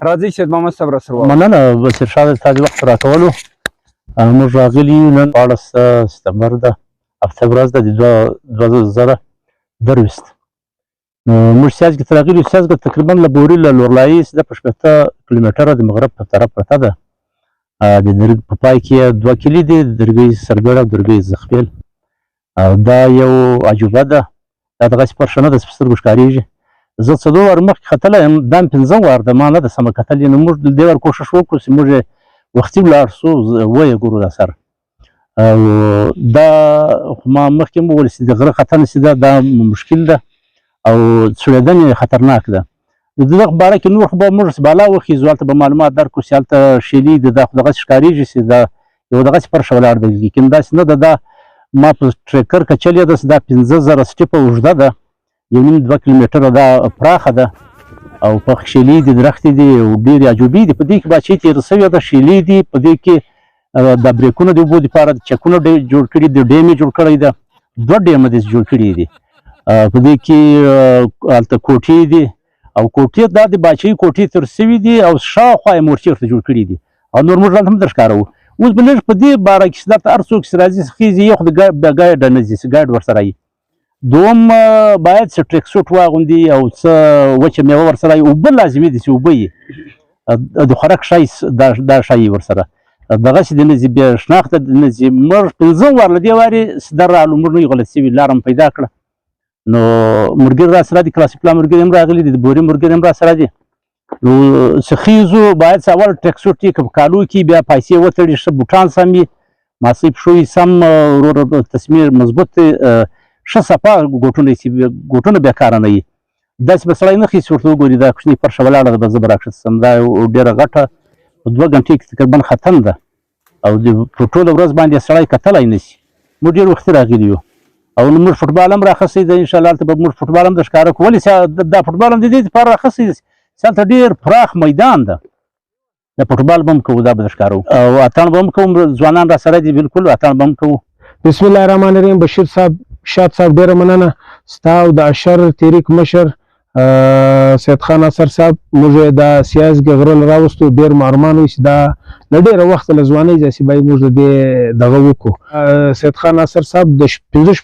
راځئ سید محمد صاحب راسره مننه بصیر شاه تا د وخت راکولو. موږ راغلي یو نن 14 سپتمبر ده، هفته ورځ ده د 2023. موږ سیاج کې راغلي یو. سیاج کې تقریبا له بوري له لورلایي د 15 کیلومتره د مغرب په طرف پرته ده. د درګ په پای کې 2 کلي دي، درګۍ سرګړه او درګۍ زخپیل. دا یو عجوبه ده، دا دغسې پرشه نه ده چې په سترګو ښکارېږي. زه څلور وار مخکې ختلی یم، دا مې 5 وار ده، ما نه ده سمه کتلې. نو موږ دې وار کوښښ وکړو چې موږ وختي ولاړ شو، ویې ګورو دا سر. او دا خو ما مخکې هم وویل چې د غره ختنه چې ده دا مشکل ده او سوړېدنې خطرناک ده. د دغه باره کې نور خو به موږ بالا وخیځو، هلته به معلومات درکړو چې هلته شیلې دي، دا خو دغسې ښکارېږي چې دا یو دغسې پرشه ولاړ ده، لیکن داسې نه ده. دا ما په ټریکر کچلې ده چې دا 15,000 سټیپه اوږده ده، 1.5-2 کیلومتره دا پراخه ده، او پخ شیلې دي، درختې دي، او ډېرې عجوبې دي. په دې کې باچې تېره شوې ده، شیلې دي، په دې کې دا بریکونه د اوبو دپاره چکونه جوړ کړي دي، ډیم یې جوړ کړی ده، 2 ډیمه دې جوړ کړي دي. په دې کې هلته کوټې دي، او کوټې دا د باچۍ کوټې تېر شوي دي، او شاوخوا یې مورچې ورته جوړ کړي دي، او نور موږ هلته هم در ښکاروو. اوس به لږ په دې باره کې چې دلته هر څوک چې راځي خېږي، یو خو د ګایډ نه ځي چې ګایډ ورسره وي، دوم باید څه ټریک سوټ واغوندي او څه وچه میوه ورسره وي، اوبه لازمي دي چې اوبه وي، د خوراک شی دا شی ورسره دغسې دې نه ځي، بیا شناخته دې نه ځي. موږ 15 وار له دې وارې سدر رالو، موږ نوی غلط شوي، لاره م پیدا کړه. نو ملګري راسره دي، کلاسیک پلا ملګري هم راغلي دي، د بوري ملګري هم راسره دي. نو چې خیزو باید چې اول ټریک سوټ یې که په کالو کې بیا پیسې وتړي، ښه بوټان سم وي، ماسۍ پښو یې سم ورور تصمیر مضبوط دی، ښه صفا ګوټونه یې ګوټونه بیکاره نه وي. داسې به سړی نه خیسي ورته وګوري دا کوچنۍ پرشه ولاړه ده، به زه به راکښته شم. دا ډېره غټه په 2 غنټې کې تقریبا ختن ده، او په ټوله ورځ باندې سړی کتلی نه شي. موږ ډېر وختي راغلي یو، او نو موږ فوټبال هم راخیستی ده، انشاءالله هلته به موږ فوټبال هم در ښکاره کړو. ولې دا فوټبال هم د دې دپاره راخیستی ده چې هلته ډېر پراخ میدان ده، د فوټبال به هم کوو، دا به در ښکارو، او اتڼ به هم کوو، ځوانان راسره دي، بلکل اتڼ به هم کوو. بسم الله الرحمن الرحیم. بشیر صاحب، شاد صاحب، ډېره مننه ستا او د اشر تحریک مشر سید خان اثر صاحب. موږ د سیازګې غره نه راوستو، ډېر مارمان وي چې دا له ډېره وخته له ځوانۍ ځاسې باید موږ د دې دغه وکړو. سید خان اثر صاحب د 15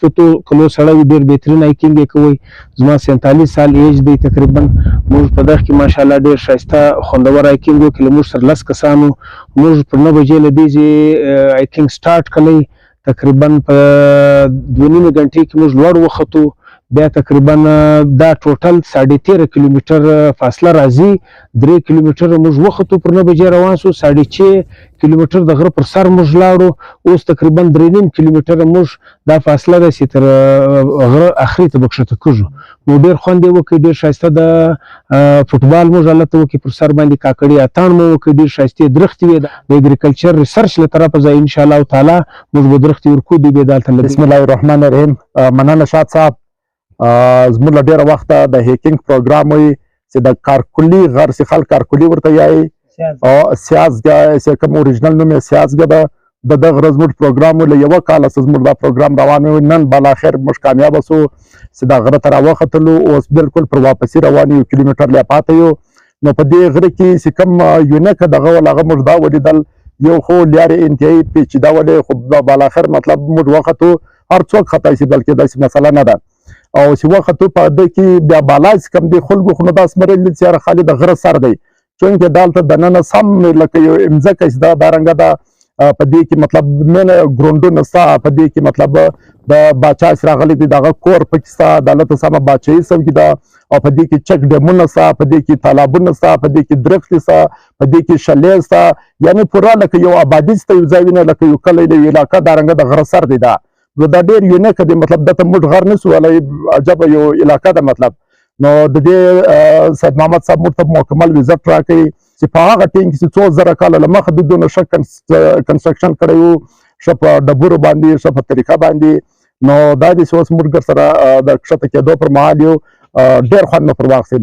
کلو سړی وي، ډېر بهترین هایکینګ یې کوئ. زما 47 سال ایج دی تقریبا. موږ په دغه کې ماشاءالله ډېر ښایسته خوندور هایکینګ وکړي. موږ سره 10 کسانو، موږ پر 9 بجې له دې ځای هایکینګ سټارټ کړی. تقریبا په 2.5 غنټې کې موږ لوړ وختو. بیا تقریبا دا ټوټل 13.5 کیلومتر فاصله راځي. 3 کیلومتره موږ وختو، پر 9 بجې روان شو. 6.5 کیلومتر د غره پر سر موږ لاړو. اوس تقریبا 3.5 کیلومتره موږ دا فاصله ده چې تر غره اخري ته به کښته کېږو. نو ډېر خوند یې وکړ، ډېر ښایسته د فوټبال موږ هلته وکړي، پر سر باندې کاکړي اتڼ مو وکړي، ډېر ښایستې درختې وې. د اګریکلچر ریسرچ له طرفه ځای انشاءالله تعالی موږ به درختې ورکو. دوی به دلته بسم الله الرحمن الرحیم. مننه شاد صاحب. زموږ له ډېره وخته د هیکینګ پروګرام وي چې د کارکولي غر چې خلک کارکولي ورته یایي، او سیازګه چې کوم اوریجنل نوم یې سیازګه ده. د دغه غره زموږ پروګرام له یوه کاله څخه زموږ دا پروګرام روان وي. نن بالاخر موږ کامیابه سو چې دا غره ته راوختلو. اوس بلکل پر واپسي روان یو، کیلومتر لا پاته یو. نو په دې غره کې چې کوم یونیک دغه ول هغه موږ دا ولیدل، یو خو لارې انتهایي پیچیده ولې، خو بالاخر مطلب موږ وختو، هر څوک خطا شي، بلکې داسې مسله نه ده. او چې وختو په ده کې بیا بالا چې کوم دی خلکو خو نو دا سمرل دي چې خالي د غره سر دی، چونکې دلته دننه سم لکه یو امځکه چې دا رنګه ده. په دې کې مطلب مینه ګروندونه ستا، په دې کې مطلب د باچا چې راغلی دی دغه کور پکې ستا، دلته سمه باچایي سوي ده، او په دې کې چک ډیمونه ستا، په دې کې تالابونه ستا، په دې کې درختې ستا، په دې کې شلې ستا، یعنې پوره لکه یو آبادي ستا یو ځای وینه، لکه یو کلی یو علاقه دا رنګه د غره سر دی. دا نو دا ډېر یونیک دی، مطلب دته موږ غر نه سو ولی، عجبه یو علاقه ده مطلب. نو د دې سید محمد صاحب موږ ته مکمل وزټ راکوي چې په هغه ټیم کې چې 2,000 کاله له مخه د دونه ښه کنسټرکشن کړی وو، ښه په ډبرو باندې، ښه په طریقه باندې. نو دا دې چې اوس موږ سره د کښته کېدو پر مهال یو ډېر خوند مې پر واخیست.